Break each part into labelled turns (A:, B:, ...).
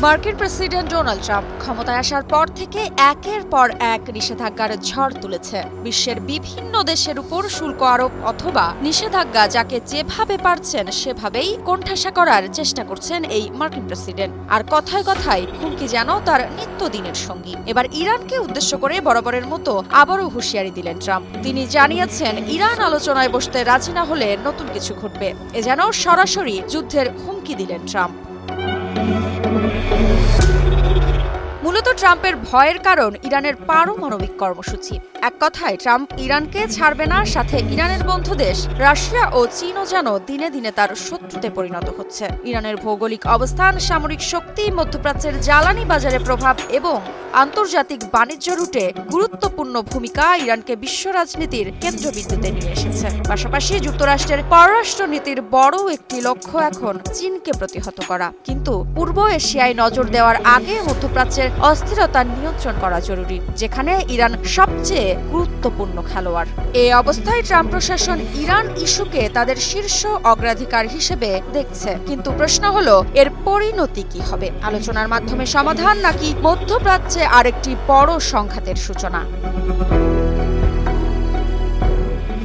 A: মার্কিন president Donald Trump ক্ষমতায় আসার পর থেকে একের পর এক নিষেধাজ্ঞার ঝড় তুলেছে। বিশ্বের বিভিন্ন দেশের উপর শুল্ক আরোপ অথবা নিষেধাজ্ঞা যাকে যেভাবে পারছেন সেভাবেই কোণঠাসা করার চেষ্টা করছেন এই মার্কিন প্রেসিডেন্ট। আর কথায় কথায় হুমকি যেন তার নিত্যদিনের সঙ্গী। এবার ইরানকে উদ্দেশ্য করে বরাবরের মতো আবারও হুঁশিয়ারি দিলেন ট্রাম্প। তিনি জানিয়েছেন, ইরান আলোচনায় বসতে রাজি না হলে নতুন কিছু ঘটবে। এ যেন সরাসরি যুদ্ধের হুমকি দিলেন ট্রাম্প। মূলত ট্রাম্পের ভয়ের কারণ ইরানের পারমাণবিক কর্মসূচি। এক কথায় ট্রাম্প ইরানকে ছাড়বে না, সাথে ইরানের বন্ধু দেশ রাশিয়া ও চীনও যেন দিনে দিনে তার শত্রুতে পরিণত হচ্ছে। ইরানের ভৌগোলিক অবস্থান, সামরিক শক্তি, মধ্যপ্রাচ্যের জ্বালানি বাজারে প্রভাব এবং আন্তর্জাতিক বাণিজ্য রুটে গুরুত্বপূর্ণ ভূমিকা ইরানকে বিশ্ব রাজনীতির কেন্দ্রবিন্দুতে নিয়ে এসেছে। পাশাপাশি যুক্তরাষ্ট্রের পররাষ্ট্রনীতির বড় একটি লক্ষ্য এখন চীনকে প্রতিহত করা। কিন্তু পূর্ব এশিয়ায় নজর দেওয়ার আগে মধ্যপ্রাচ্যের অস্থিরতা নিয়ন্ত্রণ করা জরুরি, যেখানে ইরান সবচেয়ে গুরুত্বপূর্ণ খেলোয়াড়। এই অবস্থায় ট্রাম্প প্রশাসন ইরান ইস্যুকে তাদের শীর্ষ অগ্রাধিকার হিসেবে দেখছে। কিন্তু প্রশ্ন হলো, এর পরিণতি কি হবে? আলোচনার মাধ্যমে সমাধান, নাকি মধ্যপ্রাচ্যে আরেকটি বড় সংঘাতের সূচনা?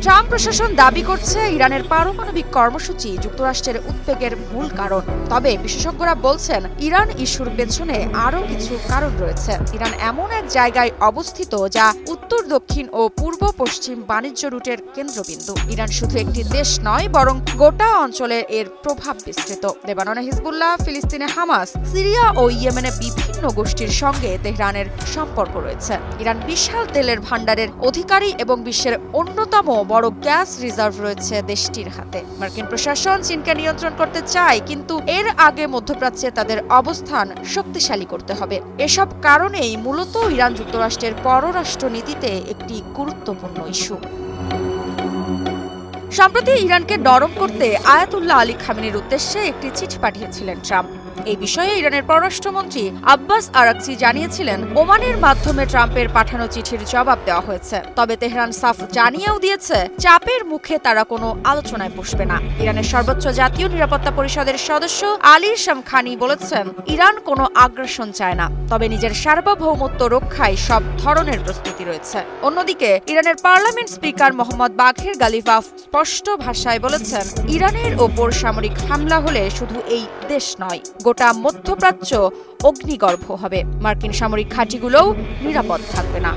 A: ট্রাম্প প্রশাসন দাবি করছে ইরানের পারমাণবিক কর্মসূচি যুক্তরাষ্ট্রের উদ্বেগের মূল কারণ। তবে বিশেষজ্ঞরা বলছেন, ইরান ইস্যুর পেছনে আরও কিছু কারণ রয়েছে। ইরান এমন এক জায়গায় অবস্থিত যা উত্তর, দক্ষিণ ও পূর্ব পশ্চিম বাণিজ্য রুটের কেন্দ্রবিন্দু। ইরান শুধু একটি দেশ নয়, বরং গোটা অঞ্চলে এর প্রভাব বিস্তৃত। লেবাননে হিজবুল্লাহ, ফিলিস্তিনে হামাস, সিরিয়া ও ইয়েমেনে বিভিন্ন গোষ্ঠীর সঙ্গে তেহরানের সম্পর্ক রয়েছে। ইরান বিশাল তেলের ভাণ্ডারের অধিকারী এবং বিশ্বের অন্যতম বড় গ্যাস রিজার্ভ রয়েছে দেশটির হাতে। মার্কিন প্রশাসন চীনকে নিয়ন্ত্রণ করতে চায়, কিন্তু এর আগে মধ্যপ্রাচ্যে তাদের অবস্থান শক্তিশালী করতে হবে। এসব কারণেই মূলত ইরান যুক্তরাষ্ট্রের পররাষ্ট্র নীতিতে একটি গুরুত্বপূর্ণ ইস্যু। সম্প্রতি ইরানকে নরম করতে আয়াতুল্লাহ আলী খামেনির উদ্দেশ্যে একটি চিঠি পাঠিয়েছিলেন ট্রাম্প। এই বিষয়ে ইরানের পররাষ্ট্রমন্ত্রী আব্বাস আরাকচি জানিয়েছিলেন, ওমানের মাধ্যমে ট্রাম্পের পাঠানো চিঠির জবাব দেওয়া হয়েছে। তবে তেহরান সাফ জানিয়েও দিয়েছে, চাপের মুখে তারা কোনো আলোচনায় বসবে না। ইরানের সর্বোচ্চ জাতীয় নিরাপত্তা পরিষদের সদস্য আলী শামখানি বলেছেন, ইরান কোনো আগ্রাসন চায় না, তবে নিজের সার্বভৌমত্ব রক্ষায় সব ধরনের প্রস্তুতি রয়েছে। অন্যদিকে ইরানের পার্লামেন্ট স্পিকার মোহাম্মদ বাঘের গালিবাফ স্পষ্ট ভাষায় বলেছেন, ইরানের ওপর সামরিক হামলা হলে শুধু এই দেশ নয়, গোটা মধ্যপ্রাচ্য অগ্নিগর্ভ হবে। মার্কিন সামরিক ঘাঁটিগুলোও নিরাপদ থাকবে না।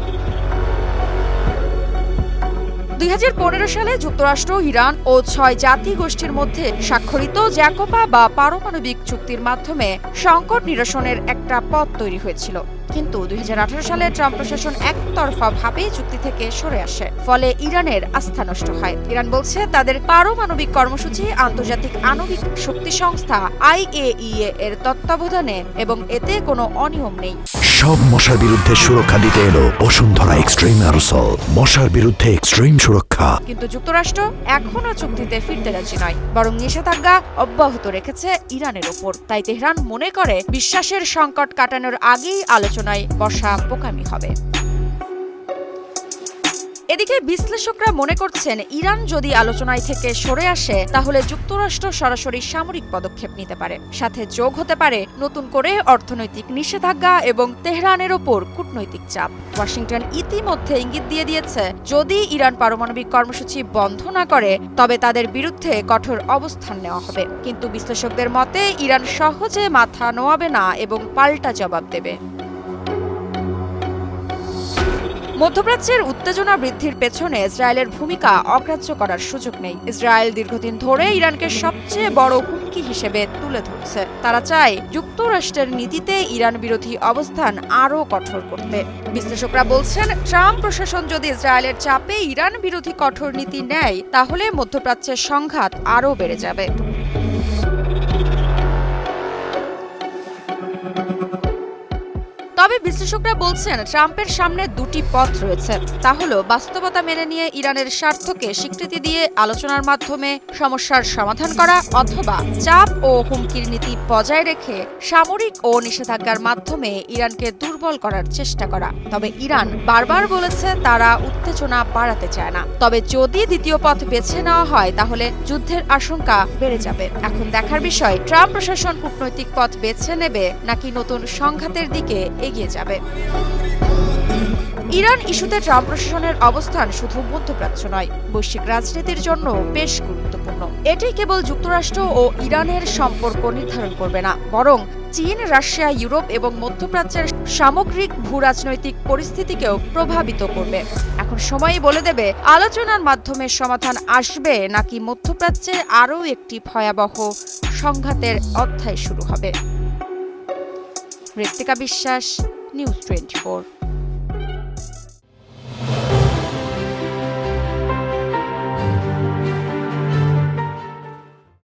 A: 2015 সালে যুক্তরাষ্ট্র, ইরান ও 6 জাতি গোষ্ঠীর মধ্যে স্বাক্ষরিত জ্যাকোবা বা পারমাণবিক চুক্তির মাধ্যমে সংকট নিরসনের একটা পথ তৈরি হয়েছিল। কিন্তু 2018 সালে ট্রাম্প প্রশাসন একতরফাভাবে চুক্তি থেকে সরে আসে। ফলে ইরানের আস্থা নষ্ট হয়। ইরান বলছে, তাদের পারমাণবিক কর্মসূচি আন্তর্জাতিক আণবিক শক্তি সংস্থা IAEA এর তত্ত্বাবধানে এবং এতে কোনো অনিয়ম নেই।
B: সব মশার বিরুদ্ধে সুরক্ষা দিতে এলো বসুন্ধরা এক্সট্রিম অ্যারোসল, মশার বিরুদ্ধে এক্সট্রিম সুরক্ষা।
A: কিন্তু যুক্তরাষ্ট্র এখনো চুক্তিতে ফিরতে রাজি নয়, বরং নিষেধাজ্ঞা অব্যাহত রেখেছে ইরানের ওপর। তাই তেহরান মনে করে, বিশ্বাসের সংকট কাটানোর আগেই আলোচনায় বসা বোকামি হবে। এদিকে বিশ্লেষকরা মনে করছেন, ইরান যদি আলোচনায় থেকে সরে আসে, তাহলে যুক্তরাষ্ট্র সরাসরি সামরিক পদক্ষেপ নিতে পারে। সাথে যোগ হতে পারে নতুন করে অর্থনৈতিক নিষেধাজ্ঞা এবং তেহরানের ওপর কূটনৈতিক চাপ। ওয়াশিংটন ইতিমধ্যে ইঙ্গিত দিয়ে দিয়েছে, যদি ইরান পারমাণবিক কর্মসূচি বন্ধ না করে, তবে তাদের বিরুদ্ধে কঠোর অবস্থান নেওয়া হবে। কিন্তু বিশ্লেষকদের মতে, ইরান সহজে মাথা নোয়াবে না এবং পাল্টা জবাব দেবে। মধ্যপ্রাচ্যের উত্তেজনা বৃদ্ধির পেছনে ইসরায়েলের ভূমিকা অগ্রাহ্য করার সুযোগ নেই। ইসরায়েল দীর্ঘদিন ধরে ইরানকে সবচেয়ে বড় হুমকি হিসেবে তুলে ধরছে। তারা চায় যুক্তরাষ্ট্রের নীতিতে ইরান বিরোধী অবস্থান আরও কঠোর করতে। বিশ্লেষকরা বলছেন, ট্রাম্প প্রশাসন যদি ইসরায়েলের চাপে ইরান বিরোধী কঠোর নীতি নেয়, তাহলে মধ্যপ্রাচ্যের সংঘাত আরও বেড়ে যাবে। তবে তবে বিশ্লেষকরা বলছেন ট্রাম্পের সামনে দুটি পথ রয়েছে, তা হলো বাস্তবতা মেনে নিয়ে ইরানের স্বার্থকে স্বীকৃতি দিয়ে আলোচনার মাধ্যমে সমস্যার সমাধান করা, অথবা চাপ ও হুমকির নীতি বজায় রেখে সামরিক ও নিষেধাজ্ঞার মাধ্যমে ইরানকে দুর্বল করার চেষ্টা করা। তবে ইরান বারবার বলেছে তারা উত্তেজনা বাড়াতে চায় না। তবে যদি দ্বিতীয় পথ বেছে নেওয়া হয় তাহলে যুদ্ধের আশঙ্কা বেড়ে যাবে। এখন দেখার বিষয় ট্রাম্প প্রশাসন কূটনৈতিক পথ বেছে নেবে নাকি নতুন সংঘাতের দিকে এগিয়ে যাবে। ইরান ইস্যুতে ট্রাম্প প্রশাসনের অবস্থান শুধু মধ্যপ্রাচ্য নয়, বৈশ্বিক রাজনীতির জন্য বেশ গুরুত্বপূর্ণ। এটি কেবল যুক্তরাষ্ট্র ও ইরানের সম্পর্ক নির্ধারণ করবে না, বরং চীন, রাশিয়া, ইউরোপ এবং মধ্যপ্রাচ্যের সামগ্রিক ভূরাজনৈতিক পরিস্থিতিকেও প্রভাবিত করবে। এখন সময়ই বলে দেবে আলোচনার মাধ্যমে সমাধান আসবে নাকি মধ্যপ্রাচ্যে আরও একটি ভয়াবহ সংঘাতের অধ্যায় শুরু হবে। ঋত্বিকা বিশ্বাস, নিউজ 24।